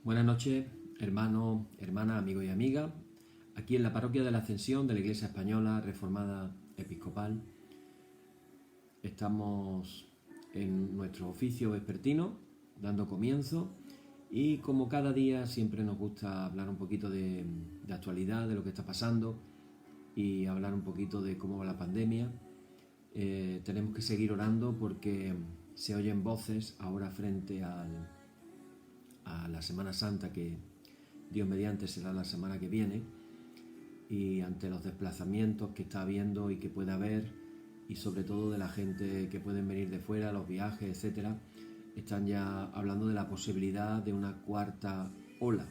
Buenas noches, hermanos, hermanas, amigos y amigas. Aquí en la Parroquia de la Ascensión de la Iglesia Española Reformada Episcopal estamos en nuestro oficio vespertino, dando comienzo, y como cada día siempre nos gusta hablar un poquito de actualidad, de lo que está pasando y hablar un poquito de cómo va la pandemia. Tenemos que seguir orando porque se oyen voces ahora frente a la Semana Santa, que Dios mediante será la semana que viene, y ante los desplazamientos que está habiendo y que puede haber, y sobre todo de la gente que pueden venir de fuera, los viajes, etcétera, están ya hablando de la posibilidad de una cuarta ola.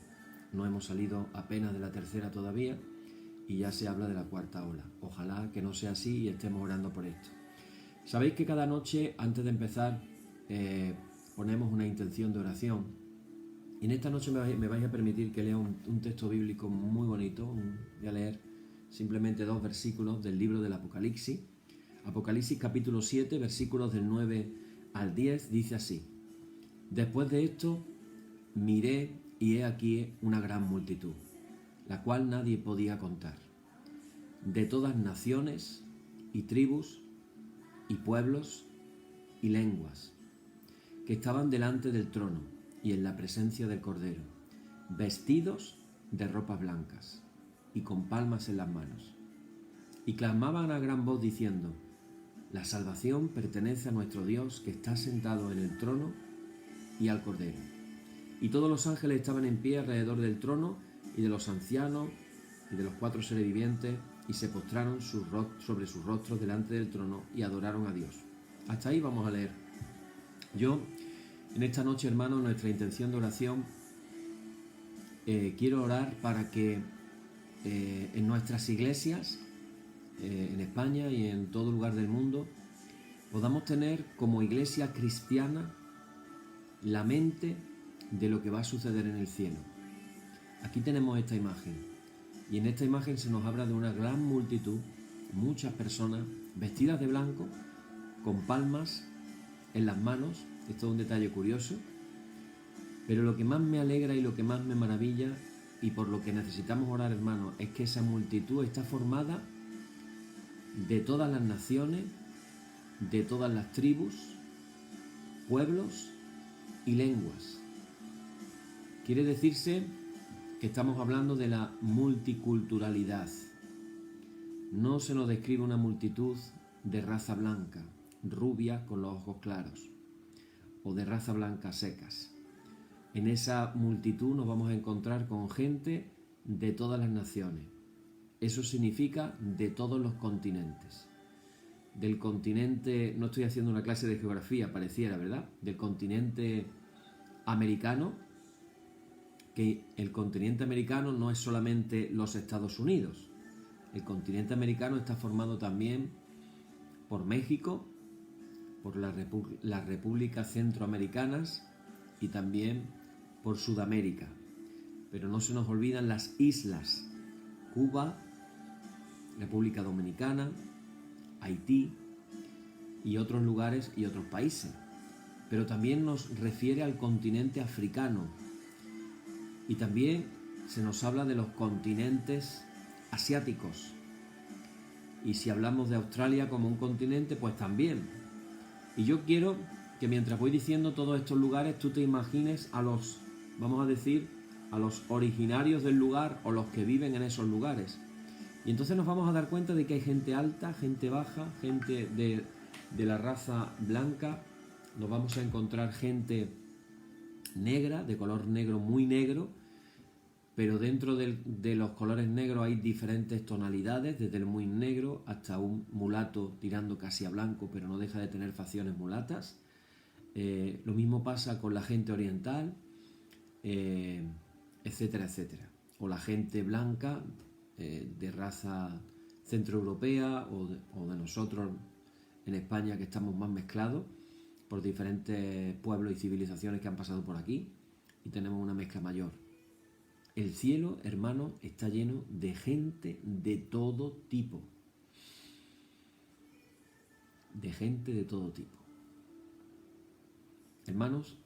No hemos salido apenas de la tercera todavía y ya se habla de la cuarta ola. Ojalá que no sea así y estemos orando por esto. Sabéis que cada noche, antes de empezar, ponemos una intención de oración. Y en esta noche me vais a permitir que lea un texto bíblico muy bonito. Voy a leer simplemente 2 versículos del libro del Apocalipsis. Apocalipsis capítulo 7, versículos del 9 al 10, dice así: Después de esto miré y he aquí una gran multitud, la cual nadie podía contar, de todas naciones y tribus y pueblos y lenguas, que estaban delante del trono y en la presencia del Cordero, vestidos de ropas blancas y con palmas en las manos. Y clamaban a gran voz diciendo: La salvación pertenece a nuestro Dios, que está sentado en el trono, y al Cordero. Y todos los ángeles estaban en pie alrededor del trono y de los ancianos y de los 4 seres vivientes, y se postraron sobre sus rostros delante del trono y adoraron a Dios. Hasta ahí vamos a leer. Yo, en esta noche, hermanos, nuestra intención de oración, quiero orar para que en nuestras iglesias, en España y en todo lugar del mundo, podamos tener como iglesia cristiana la mente de lo que va a suceder en el cielo. Aquí tenemos esta imagen, y en esta imagen se nos habla de una gran multitud, muchas personas vestidas de blanco, con palmas en las manos. Esto es un detalle curioso, pero lo que más me alegra y lo que más me maravilla, y por lo que necesitamos orar, hermanos, es que esa multitud está formada de todas las naciones, de todas las tribus, pueblos y lenguas. Quiere decirse que estamos hablando de la multiculturalidad. No se nos describe una multitud de raza blanca, rubia con los ojos claros, o de raza blanca secas. En esa multitud nos vamos a encontrar con gente de todas las naciones. Eso significa de todos los continentes. Del continente, no estoy haciendo una clase de geografía, pareciera, ¿verdad? Del continente americano, que el continente americano no es solamente los Estados Unidos. El continente americano está formado también por México, por las repúblicas centroamericanas y también por Sudamérica. Pero no se nos olvidan las islas: Cuba, República Dominicana, Haití y otros lugares y otros países. Pero también nos refiere al continente africano, y también se nos habla de los continentes asiáticos. Y si hablamos de Australia como un continente, pues también. Y yo quiero que mientras voy diciendo todos estos lugares, tú te imagines a los, vamos a decir, a los originarios del lugar o los que viven en esos lugares. Y entonces nos vamos a dar cuenta de que hay gente alta, gente baja, gente de la raza blanca. Nos vamos a encontrar gente negra, de color negro, muy negro, pero dentro de los colores negros hay diferentes tonalidades, desde el muy negro hasta un mulato tirando casi a blanco, pero no deja de tener facciones mulatas. Lo mismo pasa con la gente oriental, etcétera, etcétera. O la gente blanca de raza centroeuropea, o de nosotros en España, que estamos más mezclados por diferentes pueblos y civilizaciones que han pasado por aquí, y tenemos una mezcla mayor. El cielo, hermano, está lleno de gente de todo tipo. De gente de todo tipo. Hermanos,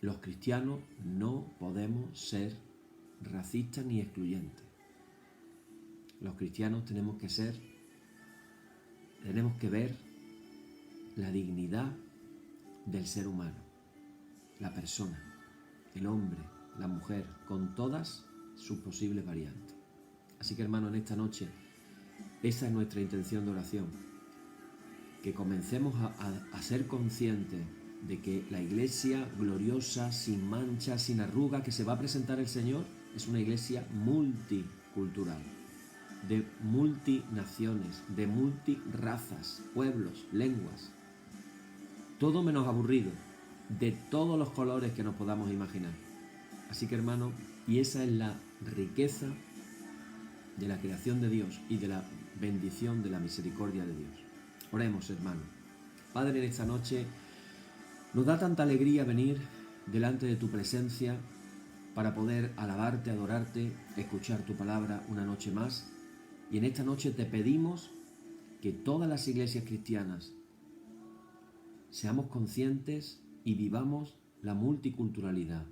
Los cristianos no podemos ser racistas ni excluyentes. Los cristianos tenemos que ver la dignidad del ser humano, la persona, el hombre, la mujer, con todas sus posibles variantes. Así que, hermanos, en esta noche, esa es nuestra intención de oración, que comencemos a ser conscientes de que la iglesia gloriosa, sin mancha, sin arruga, que se va a presentar el Señor, es una iglesia multicultural, de multinaciones, de multirazas, pueblos, lenguas, todo menos aburrido, de todos los colores que nos podamos imaginar. Así que, hermano, y esa es la riqueza de la creación de Dios y de la bendición de la misericordia de Dios. Oremos, hermano. Padre, en esta noche nos da tanta alegría venir delante de tu presencia para poder alabarte, adorarte, escuchar tu palabra una noche más. Y en esta noche te pedimos que todas las iglesias cristianas seamos conscientes y vivamos la multiculturalidad,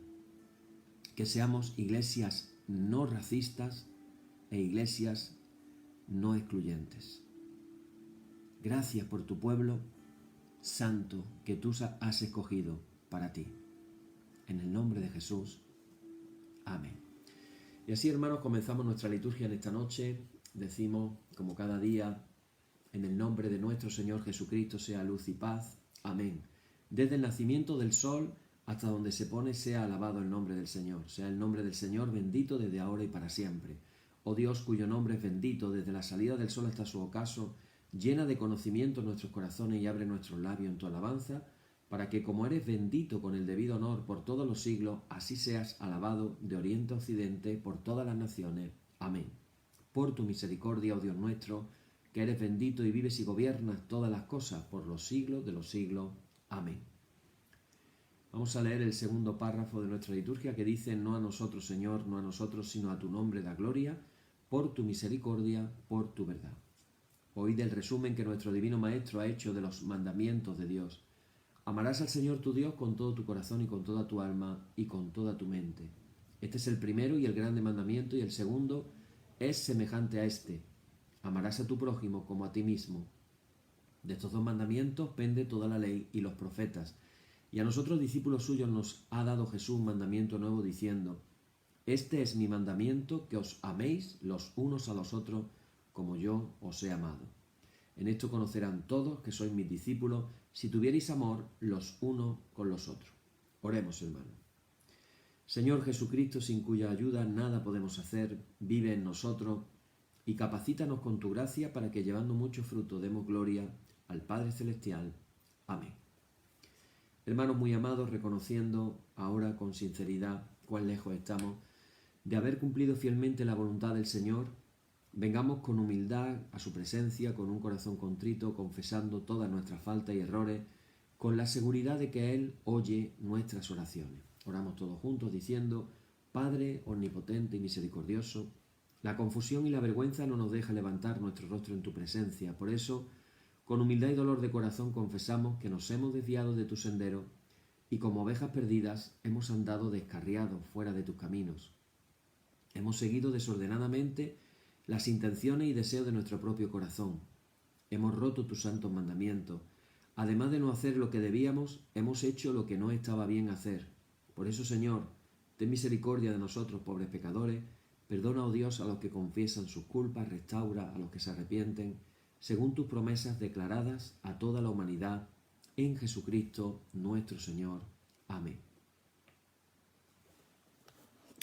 que seamos iglesias no racistas e iglesias no excluyentes. Gracias por tu pueblo santo que tú has escogido para ti. En el nombre de Jesús. Amén. Y así, hermanos, comenzamos nuestra liturgia en esta noche. Decimos, como cada día, en el nombre de nuestro Señor Jesucristo sea luz y paz. Amén. Desde el nacimiento del sol hasta donde se pone, sea alabado el nombre del Señor. Sea el nombre del Señor bendito desde ahora y para siempre. Oh Dios, cuyo nombre es bendito desde la salida del sol hasta su ocaso, llena de conocimiento nuestros corazones y abre nuestros labios en tu alabanza, para que, como eres bendito con el debido honor por todos los siglos, así seas alabado de oriente a occidente por todas las naciones. Amén. Por tu misericordia, oh Dios nuestro, que eres bendito y vives y gobiernas todas las cosas por los siglos de los siglos. Amén. Vamos a leer el segundo párrafo de nuestra liturgia que dice: no a nosotros, Señor, no a nosotros, sino a tu nombre da gloria, por tu misericordia, por tu verdad. Oíd el resumen que nuestro divino Maestro ha hecho de los mandamientos de Dios. Amarás al Señor tu Dios con todo tu corazón y con toda tu alma y con toda tu mente. Este es el primero y el grande mandamiento, y el segundo es semejante a este: amarás a tu prójimo como a ti mismo. De estos dos mandamientos pende toda la ley y los profetas. Y a nosotros, discípulos suyos, nos ha dado Jesús un mandamiento nuevo, diciendo: este es mi mandamiento, que os améis los unos a los otros como yo os he amado. En esto conocerán todos que sois mis discípulos, si tuvierais amor los unos con los otros. Oremos, hermanos. Señor Jesucristo, sin cuya ayuda nada podemos hacer, vive en nosotros y capacítanos con tu gracia para que, llevando mucho fruto, demos gloria al Padre Celestial. Amén. Hermanos muy amados, reconociendo ahora con sinceridad cuán lejos estamos de haber cumplido fielmente la voluntad del Señor, vengamos con humildad a su presencia, con un corazón contrito, confesando todas nuestras faltas y errores, con la seguridad de que Él oye nuestras oraciones. Oramos todos juntos diciendo: Padre omnipotente y misericordioso, la confusión y la vergüenza no nos deja levantar nuestro rostro en tu presencia. Por eso, con humildad y dolor de corazón confesamos que nos hemos desviado de tu sendero y, como ovejas perdidas, hemos andado descarriados fuera de tus caminos. Hemos seguido desordenadamente las intenciones y deseos de nuestro propio corazón. Hemos roto tus santos mandamientos. Además de no hacer lo que debíamos, hemos hecho lo que no estaba bien hacer. Por eso, Señor, ten misericordia de nosotros, pobres pecadores. Perdona, oh Dios, a los que confiesan sus culpas, restaura a los que se arrepienten, según tus promesas declaradas a toda la humanidad, en Jesucristo nuestro Señor. Amén.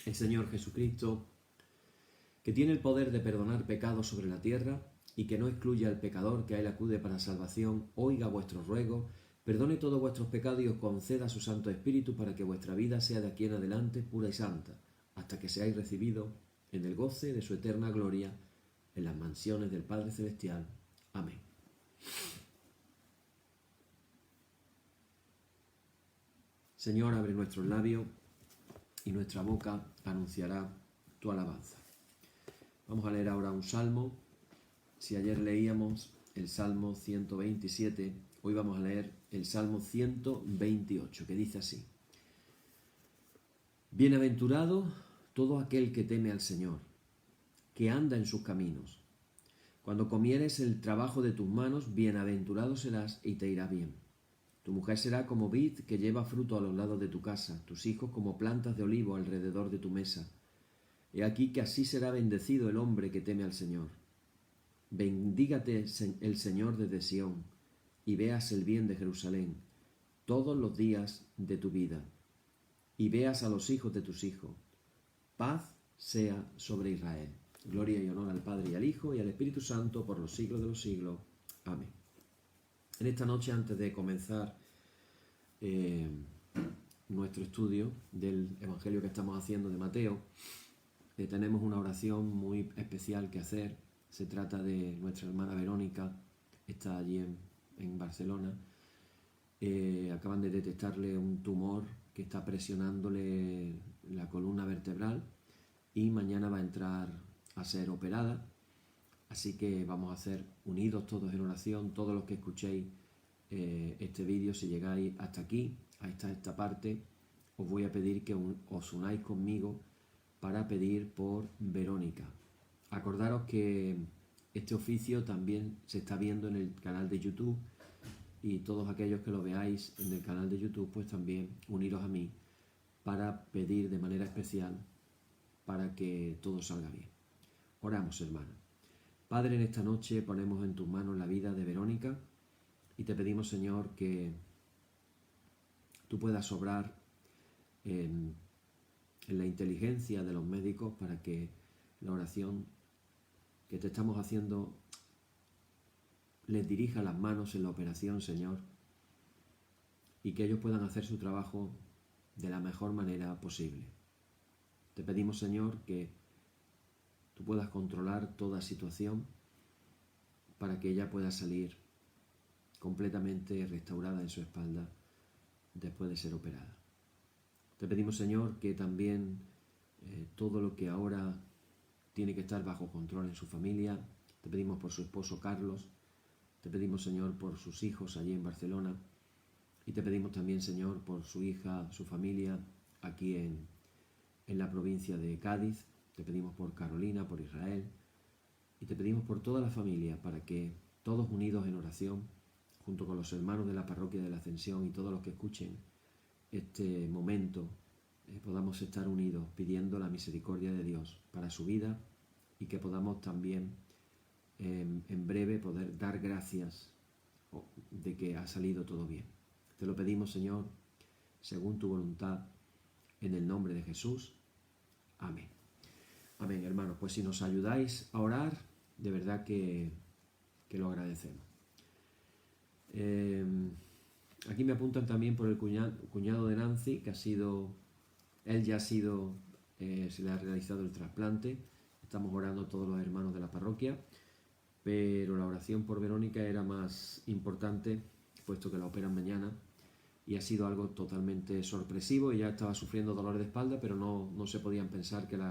El Señor Jesucristo, que tiene el poder de perdonar pecados sobre la tierra y que no excluye al pecador que a él acude para salvación, oiga vuestros ruegos, perdone todos vuestros pecados y os conceda su Santo Espíritu para que vuestra vida sea de aquí en adelante pura y santa, hasta que seáis recibidos en el goce de su eterna gloria en las mansiones del Padre Celestial. Amén. Señor, abre nuestros labios y nuestra boca anunciará tu alabanza. Vamos a leer ahora un salmo. Si ayer leíamos el Salmo 127, hoy vamos a leer el Salmo 128, que dice así: Bienaventurado todo aquel que teme al Señor, que anda en sus caminos. Cuando comieres el trabajo de tus manos, bienaventurado serás y te irá bien. Tu mujer será como vid que lleva fruto a los lados de tu casa, tus hijos como plantas de olivo alrededor de tu mesa. He aquí que así será bendecido el hombre que teme al Señor. Bendígate el Señor desde Sión, y veas el bien de Jerusalén todos los días de tu vida, y veas a los hijos de tus hijos. Paz sea sobre Israel. Gloria y honor al Padre y al Hijo y al Espíritu Santo por los siglos de los siglos. Amén. En esta noche, antes de comenzar nuestro estudio del Evangelio que estamos haciendo de Mateo, tenemos una oración muy especial que hacer. Se trata de nuestra hermana Verónica, está allí en Barcelona. Acaban de detectarle un tumor que está presionándole la columna vertebral y mañana va a entrar a ser operada. Así que vamos a hacer unidos todos en oración, todos los que escuchéis este vídeo, si llegáis hasta aquí, hasta esta parte, os voy a pedir que os unáis conmigo para pedir por Verónica. Acordaros que este oficio también se está viendo en el canal de YouTube, y todos aquellos que lo veáis en el canal de YouTube, pues también uniros a mí para pedir de manera especial para que todo salga bien. Oramos, hermano. Padre, en esta noche ponemos en tus manos la vida de Verónica y te pedimos, Señor, que tú puedas obrar en la inteligencia de los médicos para que la oración que te estamos haciendo les dirija las manos en la operación, Señor, y que ellos puedan hacer su trabajo de la mejor manera posible. Te pedimos, Señor, que tú puedas controlar toda situación para que ella pueda salir completamente restaurada en su espalda después de ser operada. Te pedimos, Señor, que también todo lo que ahora tiene que estar bajo control en su familia, te pedimos por su esposo Carlos, te pedimos, Señor, por sus hijos allí en Barcelona, y te pedimos también, Señor, por su hija, su familia aquí en la provincia de Cádiz. Te pedimos por Carolina, por Israel, y te pedimos por toda la familia para que todos unidos en oración, junto con los hermanos de la parroquia de la Ascensión y todos los que escuchen este momento, podamos estar unidos pidiendo la misericordia de Dios para su vida y que podamos también en breve poder dar gracias de que ha salido todo bien. Te lo pedimos, Señor, según tu voluntad, en el nombre de Jesús. Amén. Amén, hermanos. Pues si nos ayudáis a orar, de verdad que lo agradecemos. Aquí me apuntan también por el cuñado de Nancy, que él ya ha sido, se le ha realizado el trasplante. Estamos orando todos los hermanos de la parroquia, pero la oración por Verónica era más importante, puesto que la operan mañana, y ha sido algo totalmente sorpresivo. Ella estaba sufriendo dolor de espalda, pero no se podían pensar que el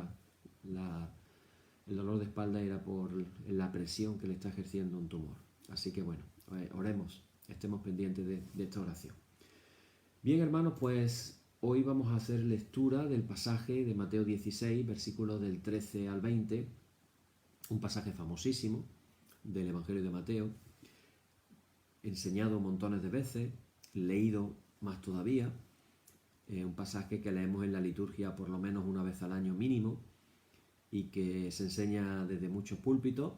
dolor de espalda era por la presión que le está ejerciendo un tumor. Así que bueno, oremos, estemos pendientes de esta oración. Bien, hermanos, pues hoy vamos a hacer lectura del pasaje de Mateo 16, versículos del 13 al 20, un pasaje famosísimo del Evangelio de Mateo, enseñado montones de veces, leído más todavía, un pasaje que leemos en la liturgia por lo menos una vez al año mínimo y que se enseña desde muchos púlpitos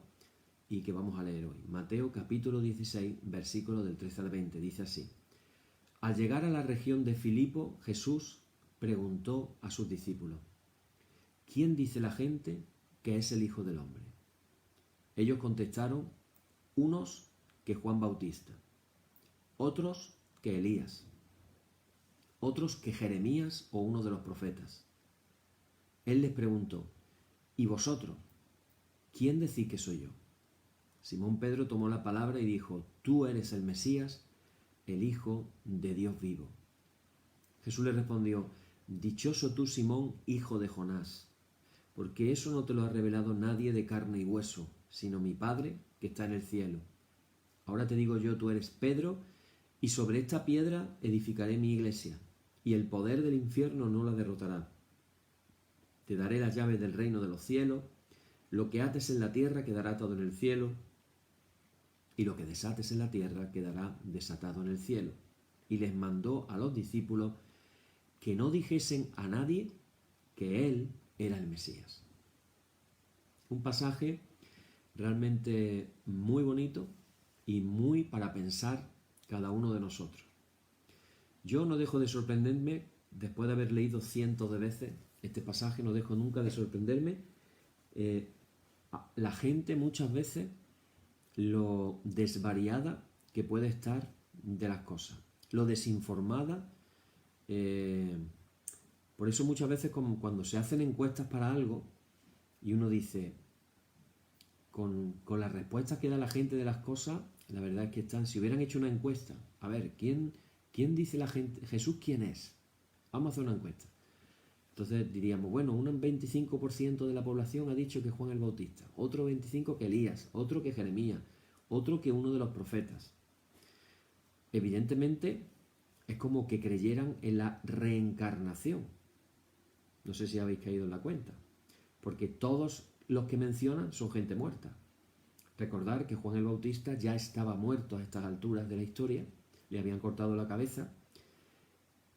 y que vamos a leer hoy. Mateo capítulo 16, versículos del 13 al 20, dice así: Al llegar a la región de Filipo, Jesús preguntó a sus discípulos: ¿Quién dice la gente que es el Hijo del Hombre? Ellos contestaron: unos que Juan Bautista, otros que Elías, otros que Jeremías o uno de los profetas. Él les preguntó: ¿y vosotros? ¿Quién decís que soy yo? Simón Pedro tomó la palabra y dijo: Tú eres el Mesías, el Hijo de Dios vivo. Jesús le respondió: Dichoso tú, Simón, hijo de Jonás, porque eso no te lo ha revelado nadie de carne y hueso, sino mi Padre que está en el cielo. Ahora te digo yo, tú eres Pedro, y sobre esta piedra edificaré mi iglesia, y el poder del infierno no la derrotará. te daré las llaves del reino de los cielos, lo que ates en la tierra quedará atado en el cielo, y lo que desates en la tierra quedará desatado en el cielo. Y les mandó a los discípulos que no dijesen a nadie que él era el Mesías. Un pasaje realmente muy bonito y muy para pensar cada uno de nosotros. Yo no dejo de sorprenderme, después de haber leído cientos de veces este pasaje, no dejo nunca de sorprenderme. La gente muchas veces lo desvariada que puede estar de las cosas, lo desinformada. Por eso muchas veces como cuando se hacen encuestas para algo y uno dice, con las respuestas que da la gente de las cosas, la verdad es que están, si hubieran hecho una encuesta, a ver, ¿quién dice la gente? ¿Jesús quién es? Vamos a hacer una encuesta. Entonces diríamos, bueno, un 25% de la población ha dicho que Juan el Bautista, otro 25% que Elías, otro que Jeremías, otro que uno de los profetas. Evidentemente es como que creyeran en la reencarnación. No sé si habéis caído en la cuenta, porque todos los que mencionan son gente muerta. Recordar que Juan el Bautista ya estaba muerto a estas alturas de la historia, le habían cortado la cabeza.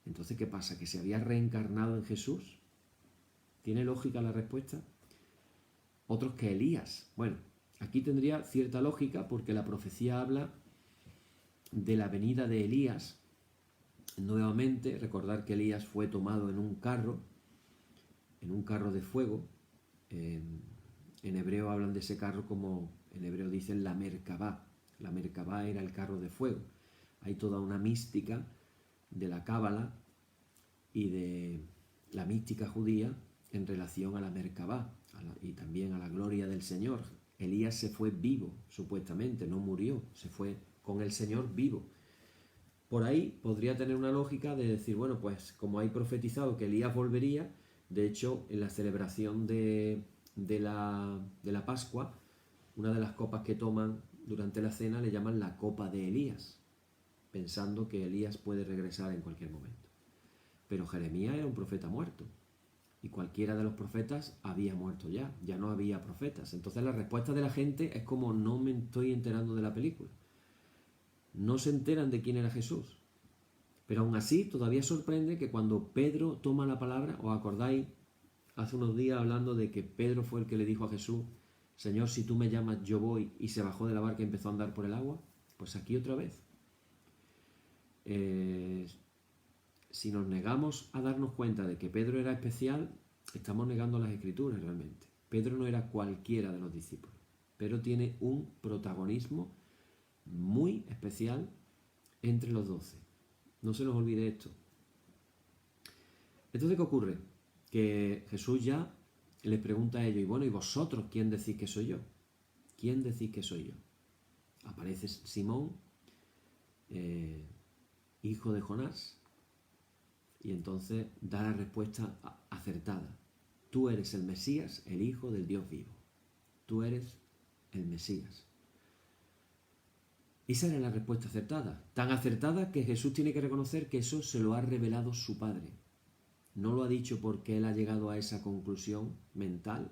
Entonces, ¿qué pasa? ¿Que se había reencarnado en Jesús? ¿Tiene lógica la respuesta? Otros que Elías. Bueno, aquí tendría cierta lógica porque la profecía habla de la venida de Elías. Nuevamente, recordar que Elías fue tomado en un carro de fuego. En hebreo hablan de ese carro como, en hebreo dicen la Merkabá. La Merkabá era el carro de fuego. Hay toda una mística de la Cábala y de la mística judía en relación a la Merkabá y también a la gloria del Señor. Elías se fue vivo, supuestamente, no murió, se fue con el Señor vivo. Por ahí podría tener una lógica de decir, bueno, pues como hay profetizado que Elías volvería, de hecho, en la celebración de la Pascua, una de las copas que toman durante la cena le llaman la copa de Elías, pensando que Elías puede regresar en cualquier momento. Pero Jeremías era un profeta muerto, y cualquiera de los profetas había muerto ya no había profetas. Entonces la respuesta de la gente es como, no me estoy enterando de la película. No se enteran de quién era Jesús. Pero aún así todavía sorprende que cuando Pedro toma la palabra, ¿os acordáis hace unos días hablando de que Pedro fue el que le dijo a Jesús, Señor, si tú me llamas, yo voy, y se bajó de la barca y empezó a andar por el agua? Pues aquí otra vez. Si nos negamos a darnos cuenta de que Pedro era especial, estamos negando las Escrituras realmente. Pedro no era cualquiera de los discípulos. Pedro tiene un protagonismo muy especial entre los 12. No se nos olvide esto. Entonces, ¿qué ocurre? Que Jesús ya les pregunta a ellos, y bueno, ¿y vosotros quién decís que soy yo? ¿Quién decís que soy yo? Aparece Simón, hijo de Jonás, y entonces da la respuesta acertada. Tú eres el Mesías, el Hijo del Dios vivo. Tú eres el Mesías. Esa era la respuesta acertada. Tan acertada que Jesús tiene que reconocer que eso se lo ha revelado su Padre. No lo ha dicho porque él ha llegado a esa conclusión mental,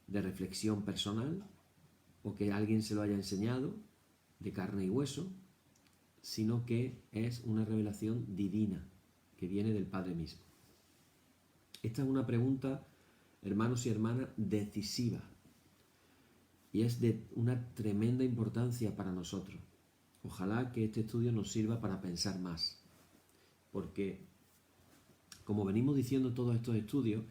de reflexión personal, o que alguien se lo haya enseñado, de carne y hueso, sino que es una revelación divina, que viene del Padre mismo. Esta es una pregunta, hermanos y hermanas, decisiva. Y es de una tremenda importancia para nosotros. Ojalá que este estudio nos sirva para pensar más. Porque, como venimos diciendo todos estos estudios,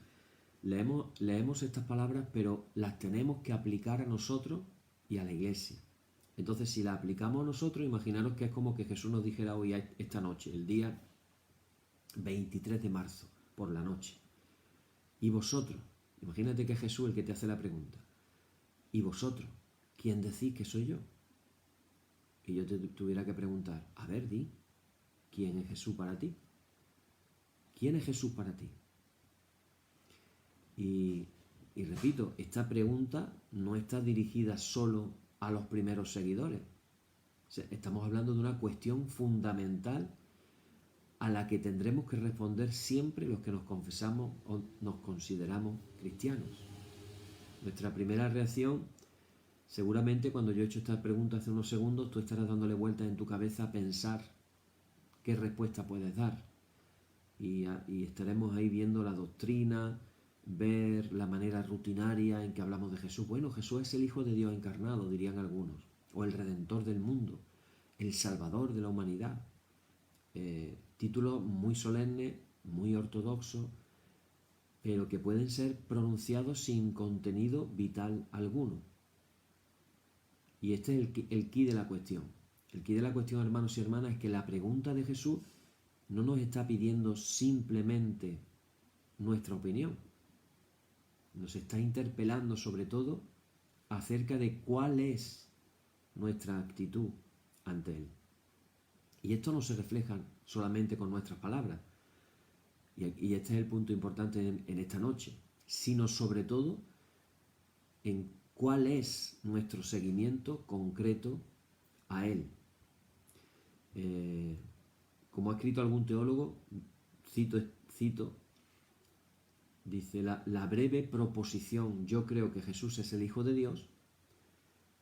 leemos estas palabras, pero las tenemos que aplicar a nosotros y a la iglesia. Entonces, si las aplicamos a nosotros, imaginaros que es como que Jesús nos dijera hoy, esta noche, el día 23 de marzo, por la noche. Y vosotros, imagínate que es Jesús el que te hace la pregunta. ¿Y vosotros? ¿Quién decís que soy yo? Y yo te tuviera que preguntar, a ver, di, ¿quién es Jesús para ti? ¿Quién es Jesús para ti? Y repito, esta pregunta no está dirigida solo a los primeros seguidores. O sea, estamos hablando de una cuestión fundamental a la que tendremos que responder siempre los que nos confesamos o nos consideramos cristianos. Nuestra primera reacción, seguramente cuando yo he hecho esta pregunta hace unos segundos, tú estarás dándole vueltas en tu cabeza a pensar qué respuesta puedes dar. Y estaremos ahí viendo la doctrina, ver la manera rutinaria en que hablamos de Jesús. Bueno, Jesús es el Hijo de Dios encarnado, dirían algunos, o el Redentor del mundo, el Salvador de la humanidad. Títulos muy solemnes, muy ortodoxos, pero que pueden ser pronunciados sin contenido vital alguno. Y este es el quid de la cuestión. El quid de la cuestión, hermanos y hermanas, es que la pregunta de Jesús no nos está pidiendo simplemente nuestra opinión. Nos está interpelando sobre todo acerca de cuál es nuestra actitud ante Él. Y esto no se refleja solamente con nuestras palabras, y este es el punto importante en esta noche, sino sobre todo en cuál es nuestro seguimiento concreto a Él. Como ha escrito algún teólogo, cito, dice, la breve proposición "yo creo que Jesús es el Hijo de Dios"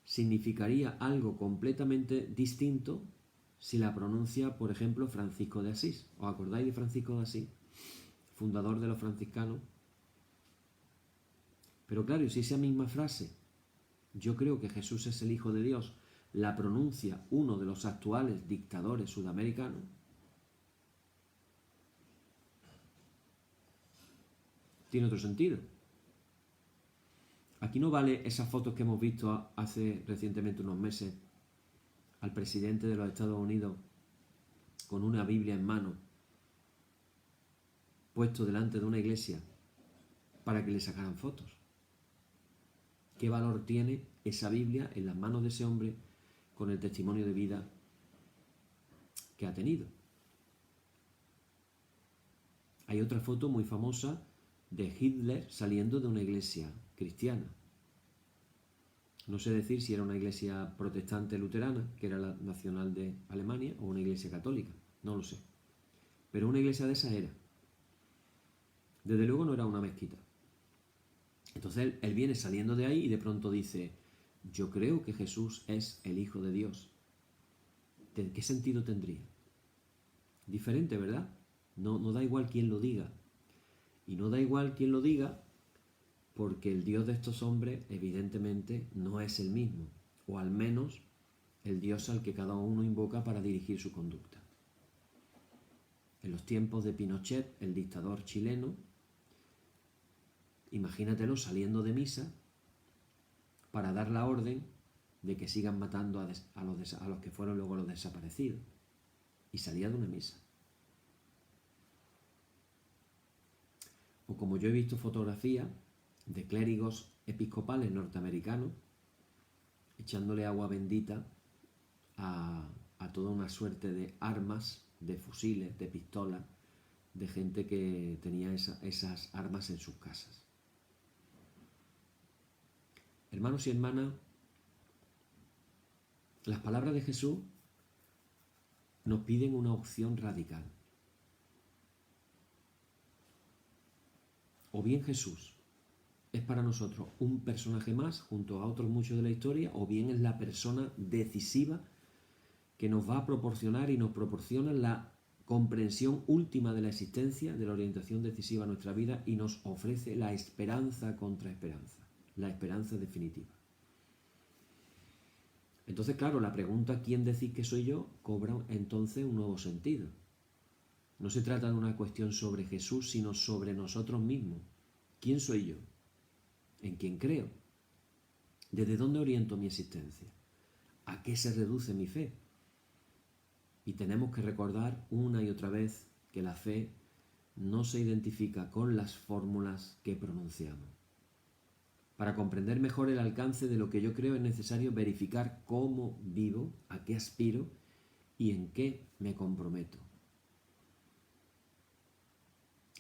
significaría algo completamente distinto si la pronuncia, por ejemplo, Francisco de Asís. ¿Os acordáis de Francisco de Asís? Fundador de los franciscanos. Pero claro, si esa misma frase, "yo creo que Jesús es el Hijo de Dios", la pronuncia uno de los actuales dictadores sudamericanos, tiene otro sentido. Aquí no vale esas fotos que hemos visto hace recientemente unos meses al presidente de los Estados Unidos con una Biblia en mano, puesto delante de una iglesia para que le sacaran fotos. ¿Qué valor tiene esa Biblia en las manos de ese hombre con el testimonio de vida que ha tenido? Hay otra foto muy famosa de Hitler saliendo de una iglesia cristiana. No sé decir si era una iglesia protestante luterana, que era la nacional de Alemania, o una iglesia católica, no lo sé. Pero una iglesia de esa era. Desde luego no era una mezquita. Entonces él viene saliendo de ahí y de pronto dice, "yo creo que Jesús es el Hijo de Dios". ¿Qué sentido tendría? Diferente, ¿verdad? No da igual quién lo diga. Y no da igual quién lo diga porque el Dios de estos hombres evidentemente no es el mismo, o al menos el Dios al que cada uno invoca para dirigir su conducta. En los tiempos de Pinochet, el dictador chileno, imagínatelo saliendo de misa para dar la orden de que sigan matando a los que fueron luego los desaparecidos. Y salía de una misa. O como yo he visto fotografías de clérigos episcopales norteamericanos echándole agua bendita a toda una suerte de armas, de fusiles, de pistolas, de gente que tenía esas armas en sus casas. Hermanos y hermanas, las palabras de Jesús nos piden una opción radical. O bien Jesús es para nosotros un personaje más junto a otros muchos de la historia, o bien es la persona decisiva que nos va a proporcionar y nos proporciona la comprensión última de la existencia, de la orientación decisiva a nuestra vida, y nos ofrece la esperanza contra esperanza, la esperanza definitiva. Entonces, claro, la pregunta "¿quién decís que soy yo?" cobra entonces un nuevo sentido. No se trata de una cuestión sobre Jesús, sino sobre nosotros mismos. ¿Quién soy yo? ¿En quién creo? ¿Desde dónde oriento mi existencia? ¿A qué se reduce mi fe? Y tenemos que recordar una y otra vez que la fe no se identifica con las fórmulas que pronunciamos. Para comprender mejor el alcance de lo que yo creo es necesario verificar cómo vivo, a qué aspiro y en qué me comprometo.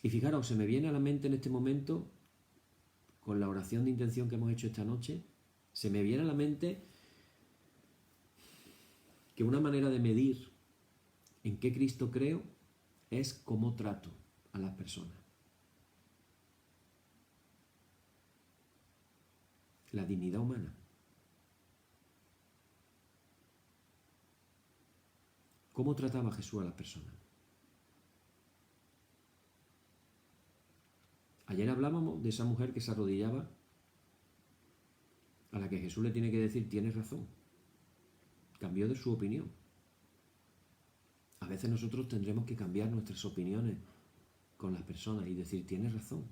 Y fijaros, se me viene a la mente en este momento, con la oración de intención que hemos hecho esta noche, se me viene a la mente que una manera de medir en qué Cristo creo es cómo trato a las personas. La dignidad humana. ¿Cómo trataba Jesús a las personas? Ayer hablábamos de esa mujer que se arrodillaba, a la que Jesús le tiene que decir, tienes razón. Cambió de su opinión. A veces nosotros tendremos que cambiar nuestras opiniones con las personas y decir, tienes razón.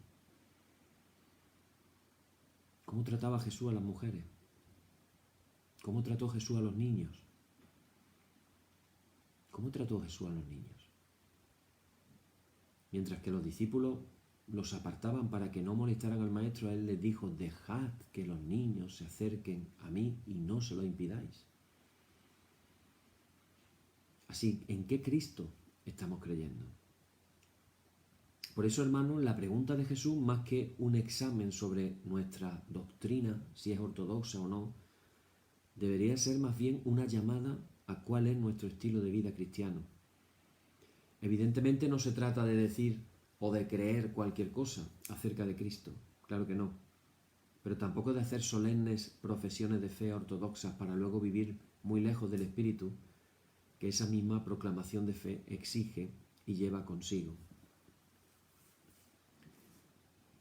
¿Cómo trataba Jesús a las mujeres? ¿Cómo trató Jesús a los niños? ¿Cómo trató Jesús a los niños? Mientras que los discípulos los apartaban para que no molestaran al maestro, él les dijo, dejad que los niños se acerquen a mí y no se lo impidáis. Así, ¿en qué Cristo estamos creyendo? Por eso, hermanos, la pregunta de Jesús, más que un examen sobre nuestra doctrina, si es ortodoxa o no, debería ser más bien una llamada a cuál es nuestro estilo de vida cristiano. Evidentemente no se trata de decir o de creer cualquier cosa acerca de Cristo, claro que no, pero tampoco de hacer solemnes profesiones de fe ortodoxas para luego vivir muy lejos del Espíritu que esa misma proclamación de fe exige y lleva consigo.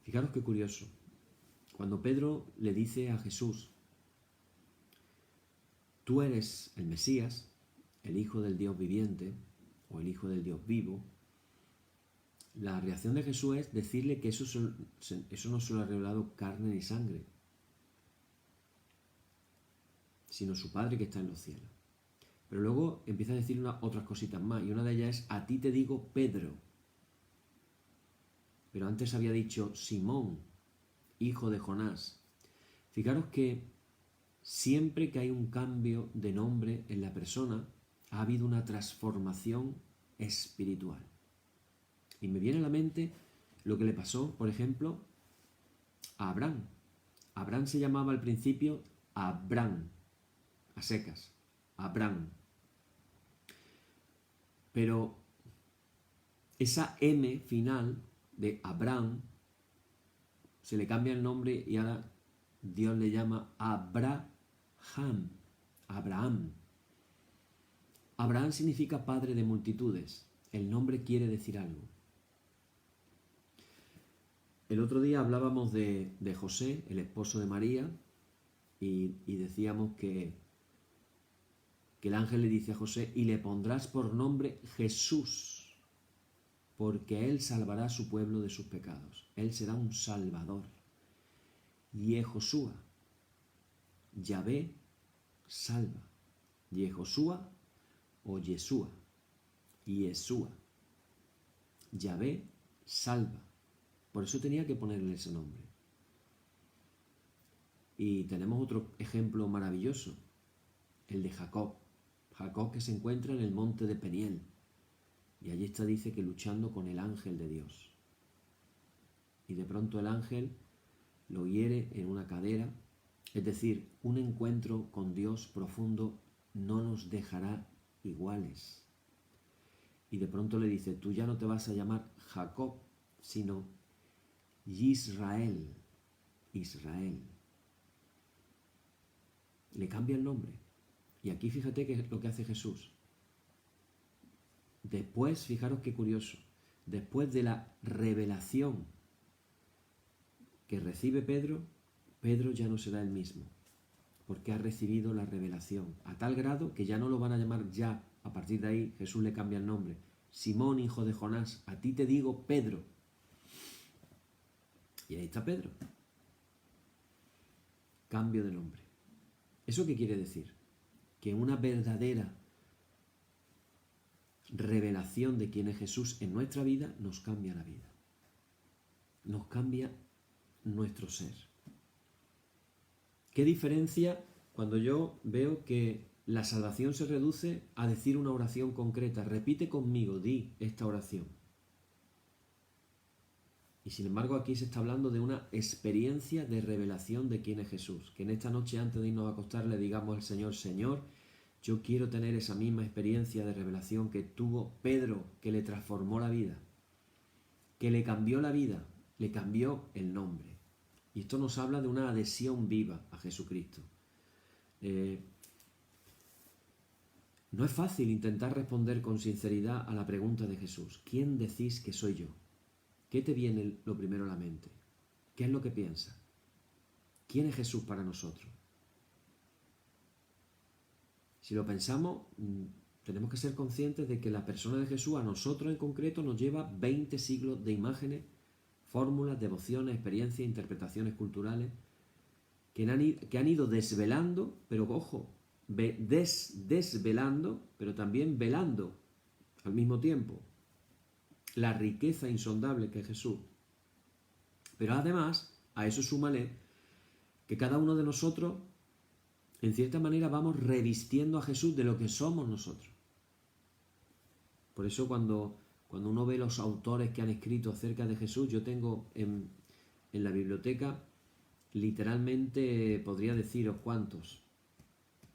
Fijaros qué curioso, cuando Pedro le dice a Jesús, tú eres el Mesías, el Hijo del Dios viviente o el Hijo del Dios vivo, la reacción de Jesús es decirle que eso no se lo ha revelado carne ni sangre, sino su Padre que está en los cielos. Pero luego empieza a decir otras cositas más, y una de ellas es, a ti te digo Pedro. Pero antes había dicho Simón, hijo de Jonás. Fijaros que siempre que hay un cambio de nombre en la persona, ha habido una transformación espiritual. Y me viene a la mente lo que le pasó, por ejemplo, a Abraham. Abraham se llamaba al principio Abram, a secas, Abraham. Pero esa M final de Abraham se le cambia el nombre y ahora Dios le llama Abraham. Abraham. Abraham significa padre de multitudes. El nombre quiere decir algo. El otro día hablábamos de José, el esposo de María, y decíamos que el ángel le dice a José, y le pondrás por nombre Jesús, porque él salvará a su pueblo de sus pecados. Él será un salvador. Yehoshua, Yahvé, salva. Yehoshua o Yeshua, Yeshua. Yahvé, salva. Por eso tenía que ponerle ese nombre. Y tenemos otro ejemplo maravilloso, el de Jacob. Jacob que se encuentra en el monte de Peniel. Y allí dice que luchando con el ángel de Dios. Y de pronto el ángel lo hiere en una cadera. Es decir, un encuentro con Dios profundo no nos dejará iguales. Y de pronto le dice, tú ya no te vas a llamar Jacob, sino Israel. Israel. Le cambia el nombre. Y aquí fíjate qué es lo que hace Jesús. Después, fijaros qué curioso, después de la revelación que recibe Pedro, Pedro ya no será el mismo, porque ha recibido la revelación, a tal grado que ya no lo van a llamar ya, a partir de ahí Jesús le cambia el nombre. Simón, hijo de Jonás, a ti te digo Pedro. Y ahí está Pedro. Cambio de nombre. ¿Eso qué quiere decir? Que una verdadera revelación de quién es Jesús en nuestra vida nos cambia la vida. Nos cambia nuestro ser. ¿Qué diferencia cuando yo veo que la salvación se reduce a decir una oración concreta? Repite conmigo, di esta oración. Y sin embargo aquí se está hablando de una experiencia de revelación de quién es Jesús. Que en esta noche antes de irnos a acostar le digamos al Señor, Señor, Yo quiero tener esa misma experiencia de revelación que tuvo Pedro, que le transformó la vida, que le cambió la vida, le cambió el nombre. Y esto nos habla de una adhesión viva a Jesucristo. No es fácil intentar responder con sinceridad a la pregunta de Jesús: ¿quién decís que soy yo? ¿Qué te viene lo primero a la mente? ¿Qué es lo que piensas? ¿Quién es Jesús para nosotros? Si lo pensamos, tenemos que ser conscientes de que la persona de Jesús a nosotros en concreto nos lleva 20 siglos de imágenes, fórmulas, devociones, experiencias, interpretaciones culturales que han ido desvelando, pero ojo, desvelando, pero también velando al mismo tiempo la riqueza insondable que es Jesús. Pero además, a eso súmale que cada uno de nosotros, en cierta manera, vamos revistiendo a Jesús de lo que somos nosotros. Por eso cuando uno ve los autores que han escrito acerca de Jesús, yo tengo en la biblioteca, literalmente podría deciros cuántos,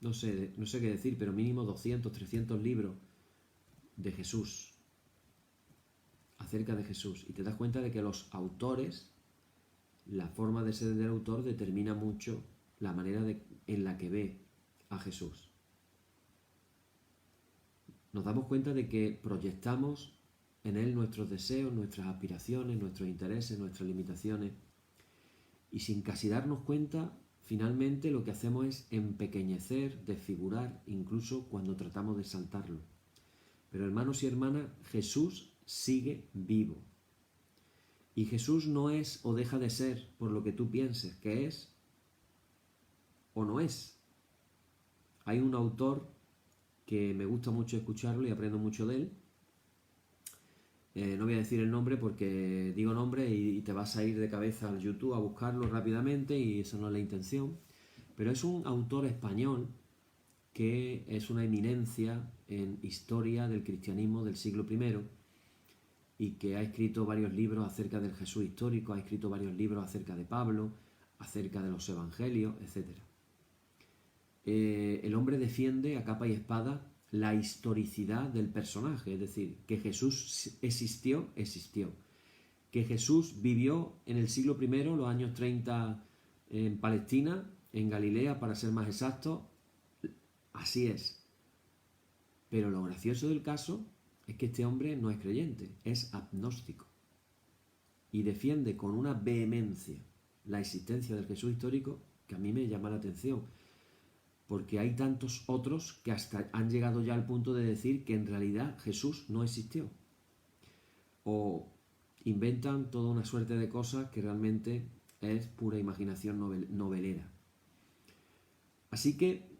no sé qué decir, pero mínimo 200, 300 libros de Jesús, acerca de Jesús. Y te das cuenta de que los autores, la forma de ser del autor determina mucho la manera en la que ve a Jesús. Nos damos cuenta de que proyectamos en él nuestros deseos, nuestras aspiraciones, nuestros intereses, nuestras limitaciones. Y sin casi darnos cuenta, finalmente lo que hacemos es empequeñecer, desfigurar, incluso cuando tratamos de exaltarlo. Pero hermanos y hermanas, Jesús sigue vivo. Y Jesús no es o deja de ser por lo que tú pienses que es o no es. Hay un autor que me gusta mucho escucharlo y aprendo mucho de él. No voy a decir el nombre porque digo nombre y te vas a ir de cabeza al YouTube a buscarlo rápidamente y eso no es la intención. Pero es un autor español que es una eminencia en historia del cristianismo del siglo I y que ha escrito varios libros acerca del Jesús histórico, ha escrito varios libros acerca de Pablo, acerca de los evangelios, etc. El hombre defiende a capa y espada la historicidad del personaje, es decir, que Jesús existió. Que Jesús vivió en el siglo I, los años 30 en Palestina, en Galilea, para ser más exactos. Así es. Pero lo gracioso del caso es que este hombre no es creyente, es agnóstico. Y defiende con una vehemencia la existencia del Jesús histórico que a mí me llama la atención. Porque hay tantos otros que hasta han llegado ya al punto de decir que en realidad Jesús no existió. O inventan toda una suerte de cosas que realmente es pura imaginación novelera. Así que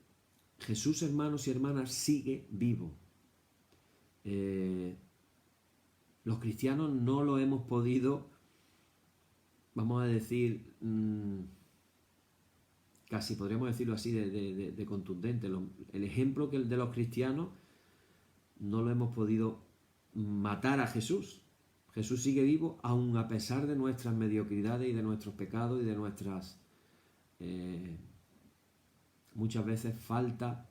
Jesús, hermanos y hermanas, sigue vivo. Los cristianos no lo hemos podido, vamos a decir, casi podríamos decirlo así de contundente. El ejemplo que el de los cristianos no lo hemos podido matar a Jesús. Jesús sigue vivo aun a pesar de nuestras mediocridades y de nuestros pecados y de nuestras muchas veces falta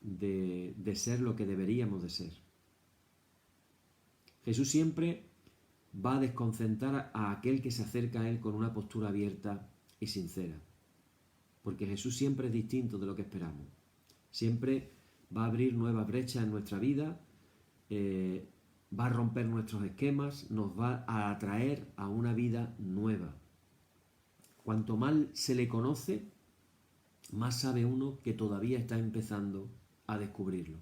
de ser lo que deberíamos de ser. Jesús siempre va a desconcentrar a aquel que se acerca a él con una postura abierta y sincera. Porque Jesús siempre es distinto de lo que esperamos. Siempre va a abrir nuevas brechas en nuestra vida, va a romper nuestros esquemas, nos va a atraer a una vida nueva. Cuanto más se le conoce, más sabe uno que todavía está empezando a descubrirlo.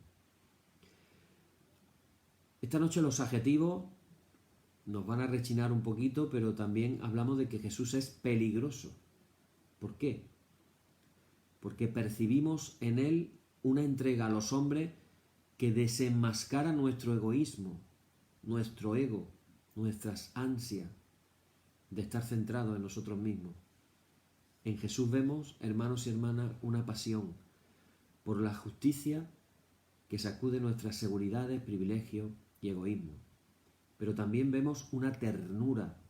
Esta noche los adjetivos nos van a rechinar un poquito, pero también hablamos de que Jesús es peligroso. ¿Por qué? Porque percibimos en él una entrega a los hombres que desenmascara nuestro egoísmo, nuestro ego, nuestras ansias de estar centrados en nosotros mismos. En Jesús vemos, hermanos y hermanas, una pasión por la justicia que sacude nuestras seguridades, privilegios y egoísmo. Pero también vemos una ternura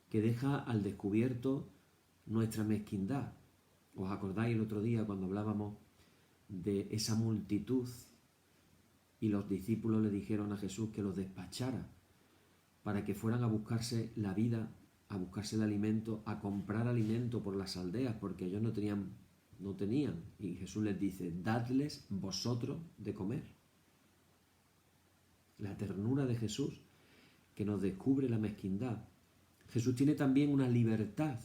que deja al descubierto nuestra mezquindad. ¿Os acordáis el otro día cuando hablábamos de esa multitud y los discípulos le dijeron a Jesús que los despachara para que fueran a buscarse la vida, a buscarse el alimento, a comprar alimento por las aldeas, porque ellos no tenían. Y Jesús les dice, dadles vosotros de comer. La ternura de Jesús que nos descubre la mezquindad. Jesús tiene también una libertad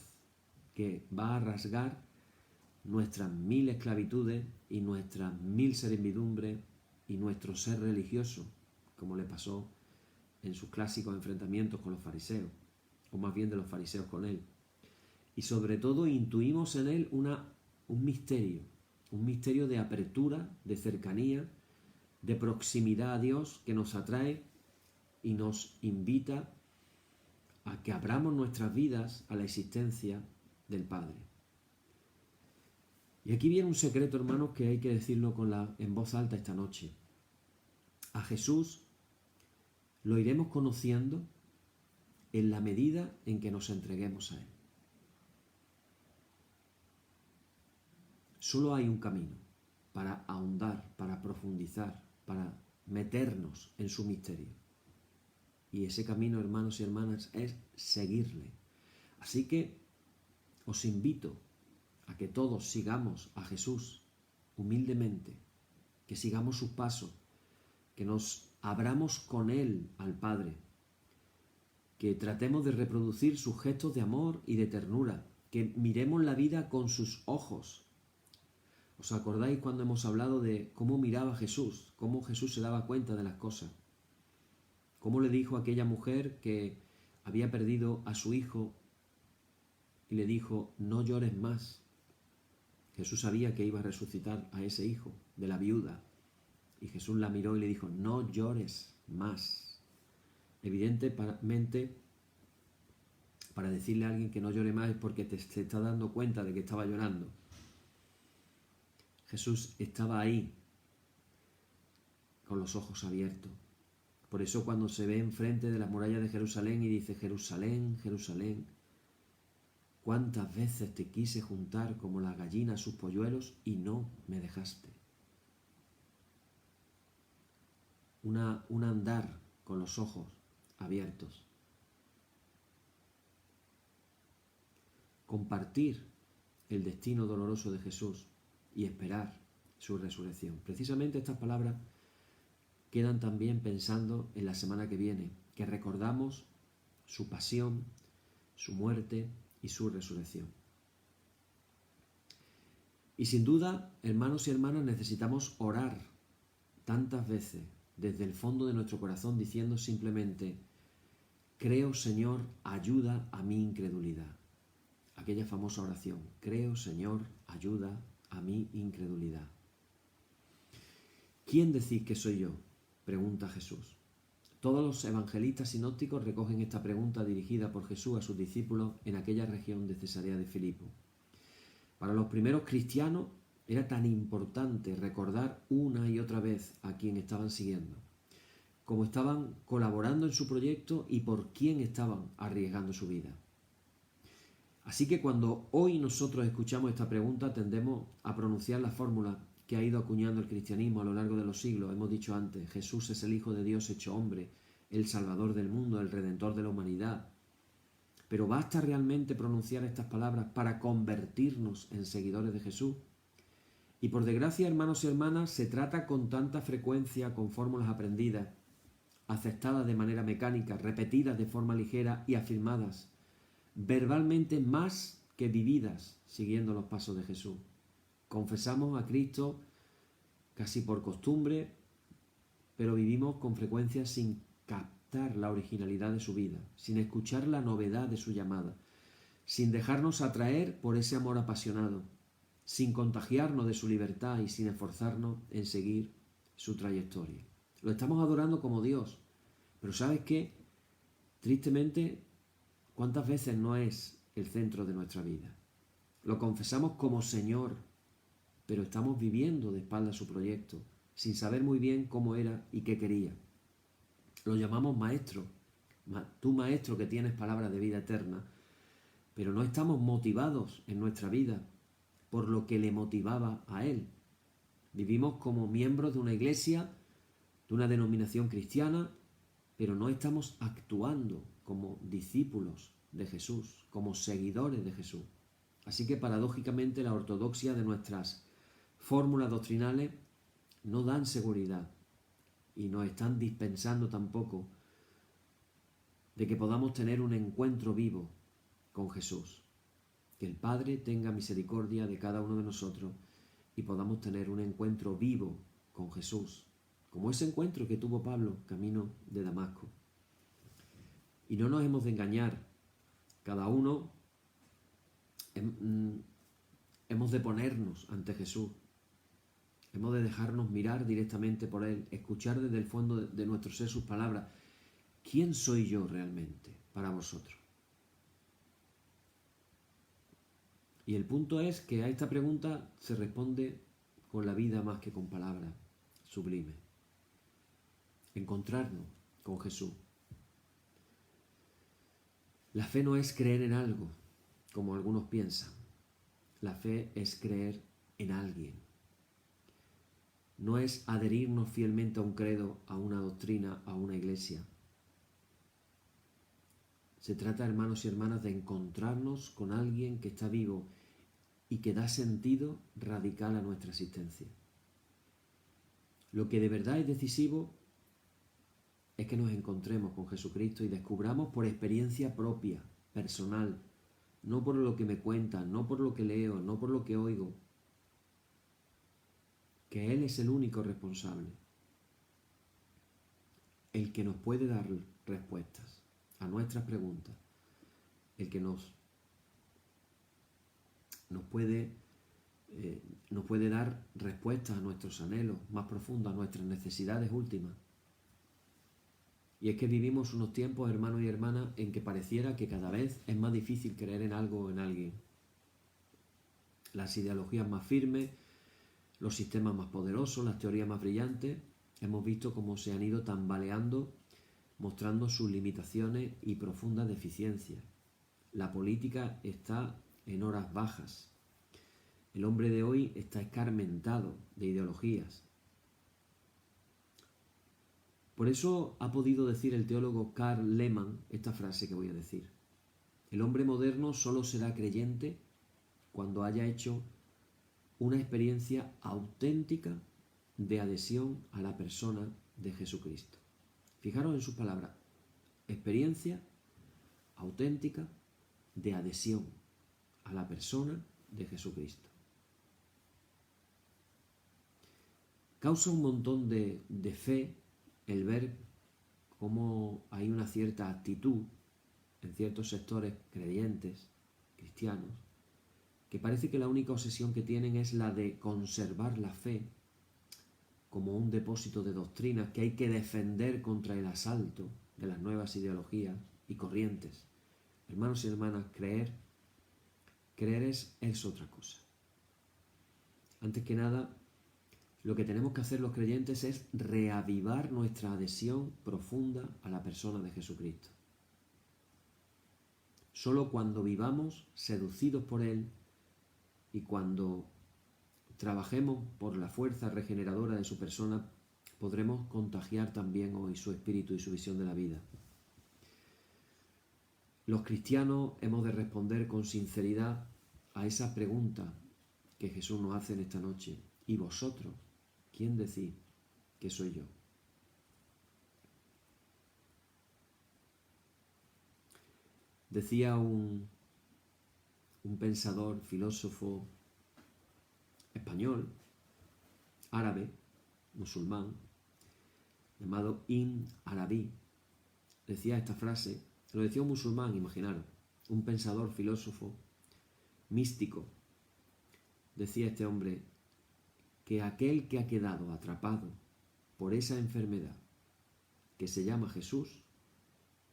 que va a rasgar nuestras 1000 esclavitudes y nuestras 1000 servidumbres y nuestro ser religioso, como le pasó en sus clásicos enfrentamientos con los fariseos, o más bien de los fariseos con él. Y sobre todo intuimos en él un misterio de apertura, de cercanía, de proximidad a Dios que nos atrae y nos invita a que abramos nuestras vidas a la existencia del Padre. Y aquí viene un secreto, hermanos, que hay que decirlo en voz alta esta noche. A Jesús lo iremos conociendo en la medida en que nos entreguemos a Él. Solo hay un camino para ahondar, para profundizar, para meternos en su misterio. Y ese camino, hermanos y hermanas, es seguirle. Así que os invito a que todos sigamos a Jesús humildemente, que sigamos sus pasos, que nos abramos con Él al Padre, que tratemos de reproducir sus gestos de amor y de ternura, que miremos la vida con sus ojos. ¿Os acordáis cuando hemos hablado de cómo miraba Jesús, cómo Jesús se daba cuenta de las cosas? Cómo le dijo a aquella mujer que había perdido a su hijo y le dijo, no llores más. Jesús sabía que iba a resucitar a ese hijo de la viuda. Y Jesús la miró y le dijo, no llores más. Evidentemente, para decirle a alguien que no llore más es porque se está dando cuenta de que estaba llorando. Jesús estaba ahí, con los ojos abiertos. Por eso cuando se ve enfrente de las murallas de Jerusalén y dice, Jerusalén, Jerusalén, ¿cuántas veces te quise juntar como la gallina a sus polluelos y no me dejaste? Un andar con los ojos abiertos. Compartir el destino doloroso de Jesús y esperar su resurrección. Precisamente estas palabras quedan también pensando en la semana que viene, que recordamos su pasión, su muerte y su resurrección. Y sin duda, hermanos y hermanas, necesitamos orar tantas veces desde el fondo de nuestro corazón diciendo simplemente, creo, Señor, ayuda a mi incredulidad. Aquella famosa oración, creo, Señor, ayuda a mi incredulidad. ¿Quién decís que soy yo?, pregunta Jesús. Todos los evangelistas sinópticos recogen esta pregunta dirigida por Jesús a sus discípulos en aquella región de Cesarea de Filipo. Para los primeros cristianos era tan importante recordar una y otra vez a quién estaban siguiendo, cómo estaban colaborando en su proyecto y por quién estaban arriesgando su vida. Así que cuando hoy nosotros escuchamos esta pregunta tendemos a pronunciar la fórmula que ha ido acuñando el cristianismo a lo largo de los siglos. Hemos dicho antes, Jesús es el Hijo de Dios hecho hombre, el Salvador del mundo, el Redentor de la humanidad. Pero ¿basta realmente pronunciar estas palabras para convertirnos en seguidores de Jesús? Y por desgracia, hermanos y hermanas, se trata con tanta frecuencia con fórmulas aprendidas, aceptadas de manera mecánica, repetidas de forma ligera y afirmadas verbalmente más que vividas siguiendo los pasos de Jesús. Confesamos a Cristo casi por costumbre, pero vivimos con frecuencia sin captar la originalidad de su vida, sin escuchar la novedad de su llamada, sin dejarnos atraer por ese amor apasionado, sin contagiarnos de su libertad y sin esforzarnos en seguir su trayectoria. Lo estamos adorando como Dios, pero ¿sabes qué? Tristemente, ¿cuántas veces no es el centro de nuestra vida? Lo confesamos como Señor, pero estamos viviendo de espaldas su proyecto, sin saber muy bien cómo era y qué quería. Lo llamamos Maestro, tú Maestro que tienes palabras de vida eterna, pero no estamos motivados en nuestra vida por lo que le motivaba a Él. Vivimos como miembros de una iglesia, de una denominación cristiana, pero no estamos actuando como discípulos de Jesús, como seguidores de Jesús. Así que paradójicamente la ortodoxia de nuestras fórmulas doctrinales no dan seguridad y nos están dispensando tampoco de que podamos tener un encuentro vivo con Jesús. Que el Padre tenga misericordia de cada uno de nosotros y podamos tener un encuentro vivo con Jesús, como ese encuentro que tuvo Pablo camino de Damasco. Y no nos hemos de engañar, cada uno hemos de ponernos ante Jesús, hemos de dejarnos mirar directamente por Él, escuchar desde el fondo de nuestro ser sus palabras. ¿Quién soy yo realmente para vosotros? Y el punto es que a esta pregunta se responde con la vida más que con palabras sublimes. Encontrarnos con Jesús. La fe no es creer en algo, como algunos piensan. La fe es creer en alguien. No es adherirnos fielmente a un credo, a una doctrina, a una iglesia. Se trata, hermanos y hermanas, de encontrarnos con alguien que está vivo y que da sentido radical a nuestra existencia. Lo que de verdad es decisivo es que nos encontremos con Jesucristo y descubramos por experiencia propia, personal, no por lo que me cuentan, no por lo que leo, no por lo que oigo, que Él es el único responsable, el que nos puede dar respuestas a nuestras preguntas, el que nos puede dar respuestas a nuestros anhelos más profundos, a nuestras necesidades últimas. Y es que vivimos unos tiempos, hermanos y hermanas, en que pareciera que cada vez es más difícil creer en algo o en alguien. Las ideologías más firmes, los sistemas más poderosos, las teorías más brillantes, hemos visto cómo se han ido tambaleando, mostrando sus limitaciones y profundas deficiencias. La política está en horas bajas. El hombre de hoy está escarmentado de ideologías. Por eso ha podido decir el teólogo Karl Lehmann esta frase que voy a decir. El hombre moderno solo será creyente cuando haya hecho una experiencia auténtica de adhesión a la persona de Jesucristo. Fijaros en sus palabras, experiencia auténtica de adhesión a la persona de Jesucristo. Causa un montón de fe el ver cómo hay una cierta actitud en ciertos sectores creyentes, cristianos, que parece que la única obsesión que tienen es la de conservar la fe como un depósito de doctrinas que hay que defender contra el asalto de las nuevas ideologías y corrientes. Hermanos y hermanas, creer es otra cosa. Antes que nada, lo que tenemos que hacer los creyentes es reavivar nuestra adhesión profunda a la persona de Jesucristo. Solo cuando vivamos seducidos por Él y cuando trabajemos por la fuerza regeneradora de su persona, podremos contagiar también hoy su espíritu y su visión de la vida. Los cristianos hemos de responder con sinceridad a esa pregunta que Jesús nos hace en esta noche. ¿Y vosotros? ¿Quién decís que soy yo? Decía un pensador, filósofo español, árabe, musulmán, llamado Ibn Arabi, decía esta frase, lo decía un musulmán, imaginaros, un pensador, filósofo, místico. Decía este hombre que aquel que ha quedado atrapado por esa enfermedad que se llama Jesús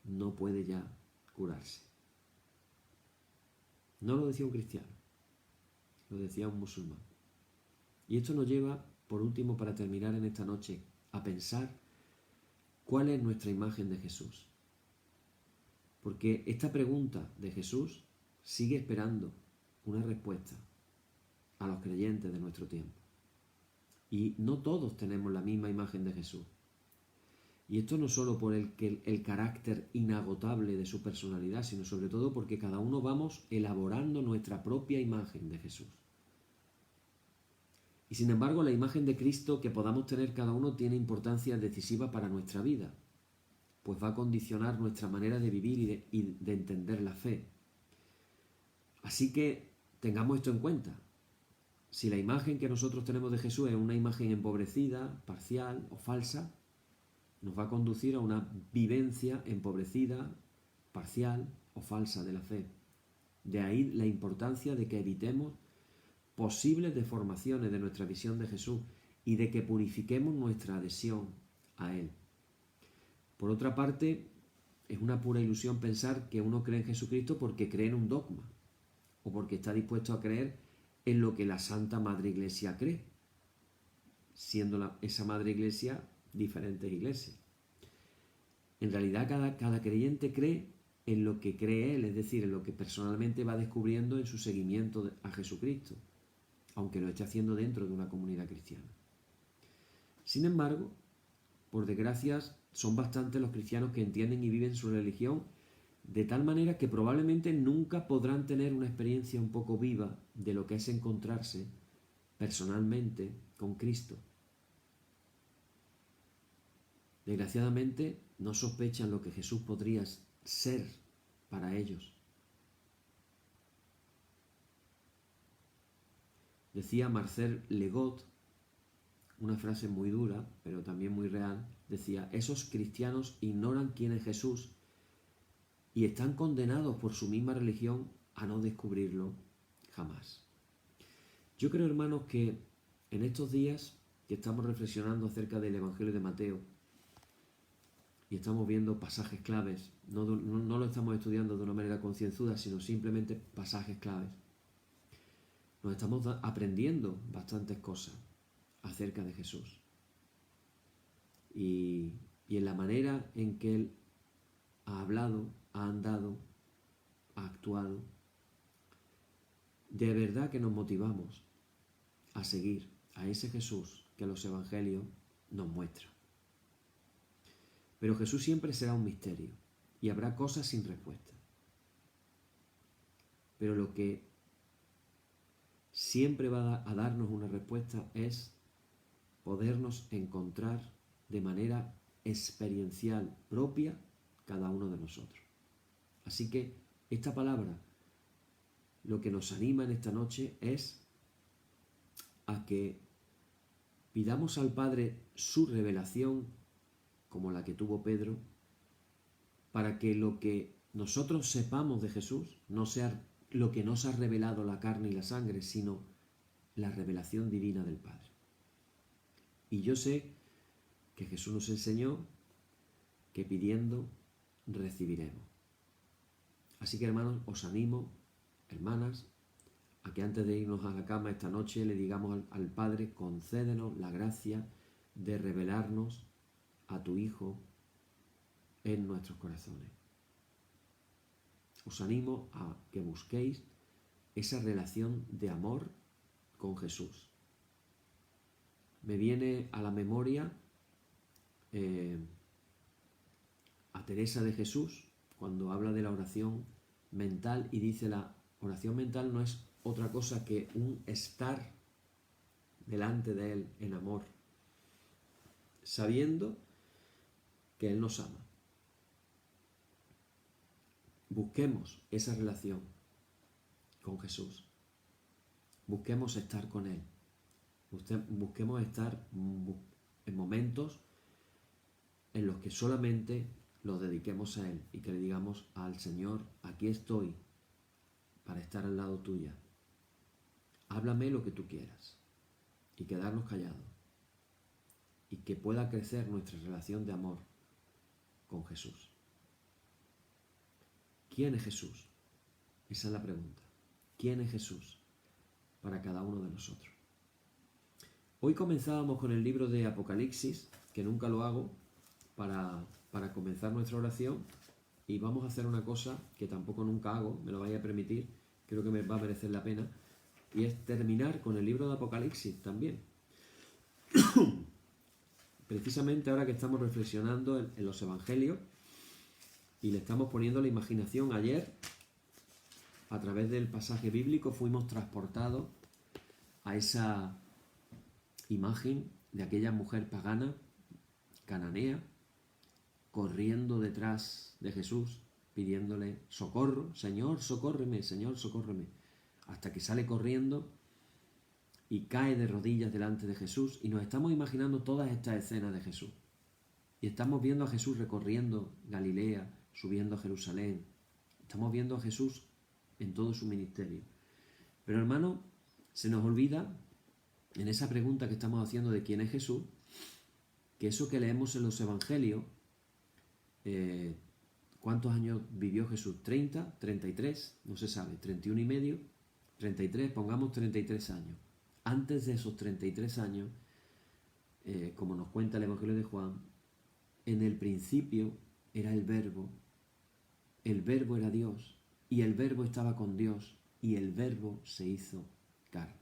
no puede ya curarse. No lo decía un cristiano, lo decía un musulmán. Y esto nos lleva, por último, para terminar en esta noche, a pensar cuál es nuestra imagen de Jesús. Porque esta pregunta de Jesús sigue esperando una respuesta a los creyentes de nuestro tiempo. Y no todos tenemos la misma imagen de Jesús. Y esto no solo por el carácter inagotable de su personalidad, sino sobre todo porque cada uno vamos elaborando nuestra propia imagen de Jesús. Y sin embargo, la imagen de Cristo que podamos tener cada uno tiene importancia decisiva para nuestra vida, pues va a condicionar nuestra manera de vivir y de entender la fe. Así que tengamos esto en cuenta. Si la imagen que nosotros tenemos de Jesús es una imagen empobrecida, parcial o falsa, nos va a conducir a una vivencia empobrecida, parcial o falsa de la fe. De ahí la importancia de que evitemos posibles deformaciones de nuestra visión de Jesús y de que purifiquemos nuestra adhesión a Él. Por otra parte, es una pura ilusión pensar que uno cree en Jesucristo porque cree en un dogma o porque está dispuesto a creer en lo que la Santa Madre Iglesia cree, siendo esa Madre Iglesia diferentes iglesias. En realidad cada creyente cree en lo que cree él, es decir, en lo que personalmente va descubriendo en su seguimiento a Jesucristo, aunque lo esté haciendo dentro de una comunidad cristiana. Sin embargo, por desgracia, son bastantes los cristianos que entienden y viven su religión de tal manera que probablemente nunca podrán tener una experiencia un poco viva de lo que es encontrarse personalmente con Cristo. Desgraciadamente, no sospechan lo que Jesús podría ser para ellos. Decía Marcel Legault, una frase muy dura, pero también muy real, decía: esos cristianos ignoran quién es Jesús y están condenados por su misma religión a no descubrirlo jamás. Yo creo, hermanos, que en estos días que estamos reflexionando acerca del Evangelio de Mateo y estamos viendo pasajes claves, no lo estamos estudiando de una manera concienzuda, sino simplemente pasajes claves, nos estamos aprendiendo bastantes cosas acerca de Jesús y en la manera en que Él ha hablado, ha andado, ha actuado. De verdad que nos motivamos a seguir a ese Jesús que los evangelios nos muestran. Pero Jesús siempre será un misterio y habrá cosas sin respuesta. Pero lo que siempre va a darnos una respuesta es podernos encontrar de manera experiencial propia cada uno de nosotros. Así que esta palabra lo que nos anima en esta noche es a que pidamos al Padre su revelación, como la que tuvo Pedro, para que lo que nosotros sepamos de Jesús no sea lo que nos ha revelado la carne y la sangre, sino la revelación divina del Padre. Y yo sé que Jesús nos enseñó que pidiendo recibiremos. Así que, hermanos, os animo, hermanas, a que antes de irnos a la cama esta noche le digamos al Padre: concédenos la gracia de revelarnos a tu Hijo en nuestros corazones. Os animo a que busquéis esa relación de amor con Jesús. Me viene a la memoria a Teresa de Jesús cuando habla de la oración mental y dice: la oración mental no es otra cosa que un estar delante de Él en amor, sabiendo que Él nos ama. Busquemos esa relación con Jesús. Busquemos estar con Él. Busquemos estar en momentos en los que solamente lo dediquemos a Él y que le digamos al Señor: aquí estoy para estar al lado tuya. Háblame lo que tú quieras. Y quedarnos callados. Y que pueda crecer nuestra relación de amor con Jesús. ¿Quién es Jesús? Esa es la pregunta. ¿Quién es Jesús para cada uno de nosotros? Hoy comenzábamos con el libro de Apocalipsis, que nunca lo hago, para comenzar nuestra oración, y vamos a hacer una cosa que tampoco nunca hago, me lo vaya a permitir, creo que me va a merecer la pena, y es terminar con el libro de Apocalipsis también. Precisamente ahora que estamos reflexionando en los evangelios y le estamos poniendo la imaginación, ayer, a través del pasaje bíblico, fuimos transportados a esa imagen de aquella mujer pagana, cananea, corriendo detrás de Jesús, pidiéndole socorro, Señor, socórreme, Señor, socórreme, hasta que sale corriendo y cae de rodillas delante de Jesús, y nos estamos imaginando todas estas escenas de Jesús. Y estamos viendo a Jesús recorriendo Galilea, subiendo a Jerusalén. Estamos viendo a Jesús en todo su ministerio. Pero hermano, se nos olvida, en esa pregunta que estamos haciendo de quién es Jesús, que eso que leemos en los evangelios, ¿cuántos años vivió Jesús? ¿30? ¿33? No se sabe. ¿31 y medio? ¿33? Pongamos 33 años. Antes de esos 33 años, como nos cuenta el Evangelio de Juan, en el principio era el Verbo era Dios, y el Verbo estaba con Dios, y el Verbo se hizo carne,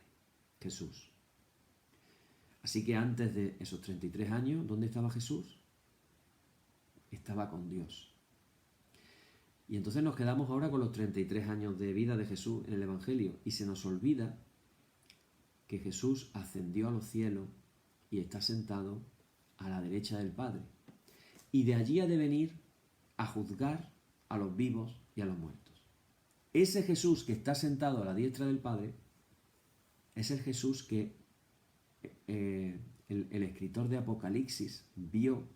Jesús. Así que antes de esos 33 años, ¿dónde estaba Jesús? Estaba con Dios. Y entonces nos quedamos ahora con los 33 años de vida de Jesús en el Evangelio, y se nos olvida que Jesús ascendió a los cielos y está sentado a la derecha del Padre. Y de allí ha de venir a juzgar a los vivos y a los muertos. Ese Jesús que está sentado a la diestra del Padre es el Jesús que el escritor de Apocalipsis vio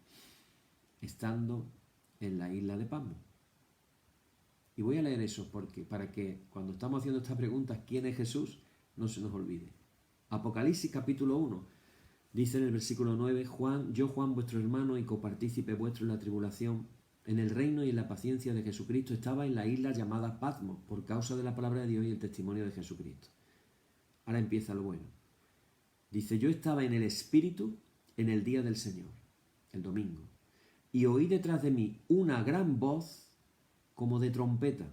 estando en la isla de Patmos. Y voy a leer eso para que cuando estamos haciendo estas preguntas, ¿quién es Jesús?, no se nos olvide. Apocalipsis capítulo 1, dice en el versículo 9, yo Juan, vuestro hermano y copartícipe vuestro en la tribulación, en el reino y en la paciencia de Jesucristo, estaba en la isla llamada Patmos, por causa de la palabra de Dios y el testimonio de Jesucristo. Ahora empieza lo bueno. Dice, yo estaba en el Espíritu en el día del Señor, el domingo, y oí detrás de mí una gran voz como de trompeta.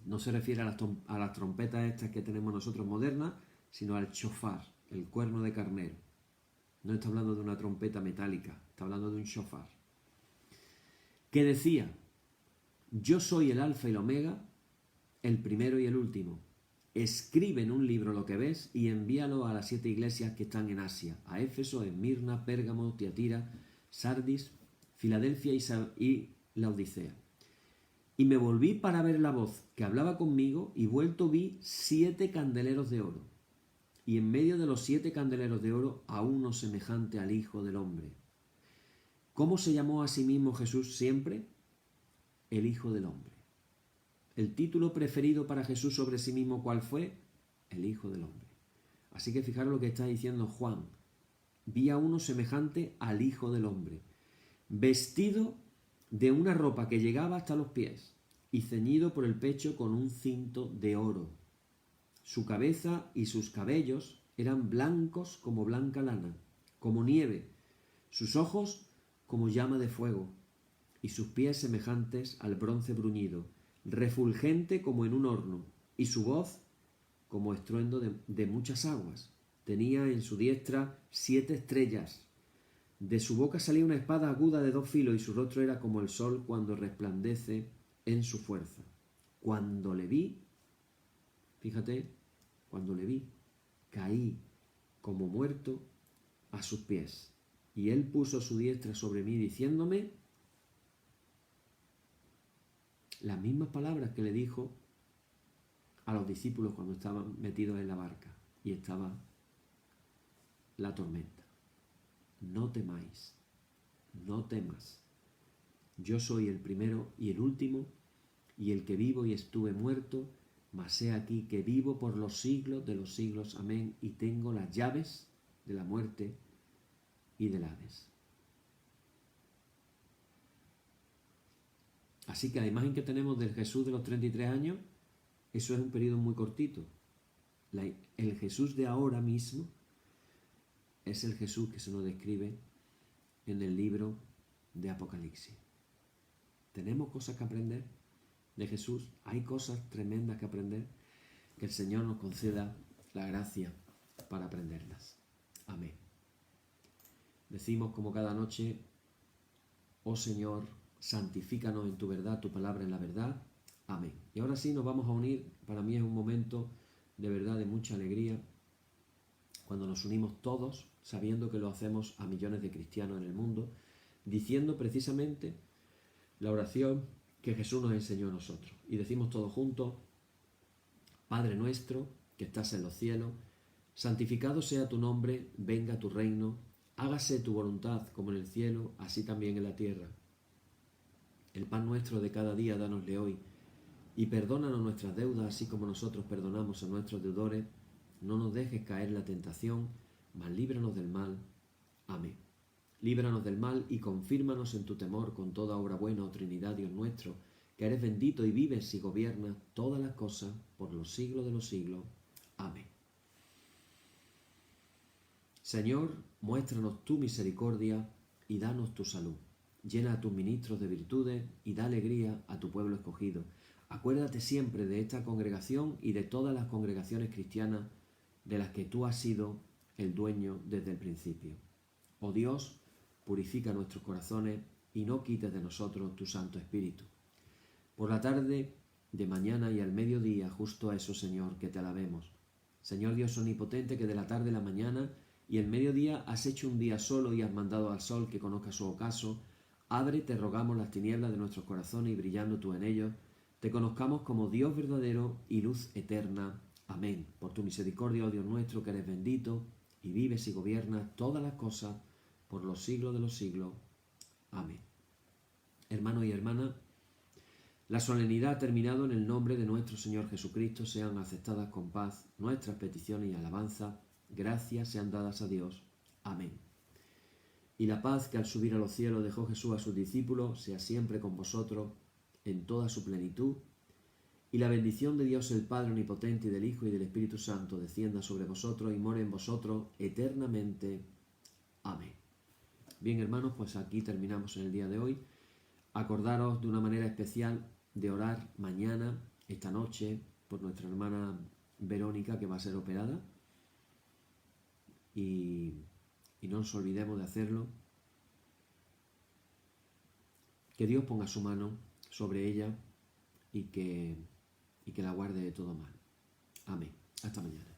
No se refiere a las trompetas estas que tenemos nosotros modernas, sino al shofar, el cuerno de carnero. No está hablando de una trompeta metálica, está hablando de un shofar. Que decía, yo soy el alfa y el omega, el primero y el último. Escribe en un libro lo que ves y envíalo a las 7 iglesias que están en Asia, a Éfeso, Esmirna, Pérgamo, Tiatira, Sardis, Filadelfia y Laodicea. Y me volví para ver la voz que hablaba conmigo, y vuelto vi 7 candeleros de oro, y en medio de los 7 candeleros de oro a uno semejante al Hijo del Hombre. ¿Cómo se llamó a sí mismo Jesús siempre? El Hijo del Hombre. El título preferido para Jesús sobre sí mismo, ¿cuál fue? El Hijo del Hombre. Así que fijaros lo que está diciendo Juan. Vi a uno semejante al Hijo del Hombre, vestido de una ropa que llegaba hasta los pies y ceñido por el pecho con un cinto de oro. Su cabeza y sus cabellos eran blancos como blanca lana, como nieve, sus ojos como llama de fuego, y sus pies semejantes al bronce bruñido, refulgente como en un horno, y su voz como estruendo de muchas aguas. Tenía en su diestra 7 estrellas. De su boca salía una espada aguda de 2 filos, y su rostro era como el sol cuando resplandece en su fuerza. Cuando le vi, fíjate, cuando le vi, caí como muerto a sus pies. Y él puso su diestra sobre mí, diciéndome las mismas palabras que le dijo a los discípulos cuando estaban metidos en la barca y estaba la tormenta. No temáis, no temas. Yo soy el primero y el último, y el que vivo y estuve muerto, mas he aquí que vivo por los siglos de los siglos. Amén. Y tengo las llaves de la muerte y del Hades. Así que la imagen que tenemos del Jesús de los 33 años, eso es un periodo muy cortito. El Jesús de ahora mismo es el Jesús que se nos describe en el libro de Apocalipsis. Tenemos cosas que aprender de Jesús, hay cosas tremendas que aprender, que el Señor nos conceda la gracia para aprenderlas. Amén. Decimos como cada noche: oh Señor, santifícanos en tu verdad, tu palabra en la verdad. Amén. Y ahora sí nos vamos a unir. Para mí es un momento de verdad de mucha alegría cuando nos unimos todos, sabiendo que lo hacemos a millones de cristianos en el mundo, diciendo precisamente la oración que Jesús nos enseñó a nosotros. Y decimos todos juntos: Padre nuestro, que estás en los cielos, santificado sea tu nombre, venga tu reino, hágase tu voluntad como en el cielo, así también en la tierra. El pan nuestro de cada día dánosle hoy, y perdónanos nuestras deudas, así como nosotros perdonamos a nuestros deudores. No nos dejes caer en la tentación, mas líbranos del mal. Amén. Líbranos del mal y confírmanos en tu temor con toda obra buena, oh Trinidad, Dios nuestro, que eres bendito y vives y gobiernas todas las cosas por los siglos de los siglos. Amén. Señor, muéstranos tu misericordia y danos tu salud. Llena a tus ministros de virtudes y da alegría a tu pueblo escogido. Acuérdate siempre de esta congregación y de todas las congregaciones cristianas de las que tú has sido el dueño desde el principio. Oh Dios, purifica nuestros corazones y no quites de nosotros tu Santo Espíritu. Por la tarde, de mañana y al mediodía, justo a eso, Señor, que te alabemos. Señor Dios omnipotente, que de la tarde a la mañana y el mediodía has hecho un día solo y has mandado al sol que conozca su ocaso, abre, te rogamos, las tinieblas de nuestros corazones y brillando tú en ellos, te conozcamos como Dios verdadero y luz eterna. Amén. Por tu misericordia, oh Dios nuestro, que eres bendito y vives y gobiernas todas las cosas por los siglos de los siglos. Amén. Hermanos y hermanas, la solemnidad ha terminado. En el nombre de nuestro Señor Jesucristo sean aceptadas con paz nuestras peticiones y alabanzas. Gracias sean dadas a Dios. Amén. Y la paz que al subir a los cielos dejó Jesús a sus discípulos sea siempre con vosotros en toda su plenitud. Y la bendición de Dios el Padre omnipotente y del Hijo y del Espíritu Santo descienda sobre vosotros y more en vosotros eternamente. Amén. Bien, hermanos, pues aquí terminamos en el día de hoy. Acordaros de una manera especial de orar mañana, esta noche, por nuestra hermana Verónica, que va a ser operada. Y no nos olvidemos de hacerlo. Que Dios ponga su mano sobre ella y que la guarde de todo mal. Amén. Hasta mañana.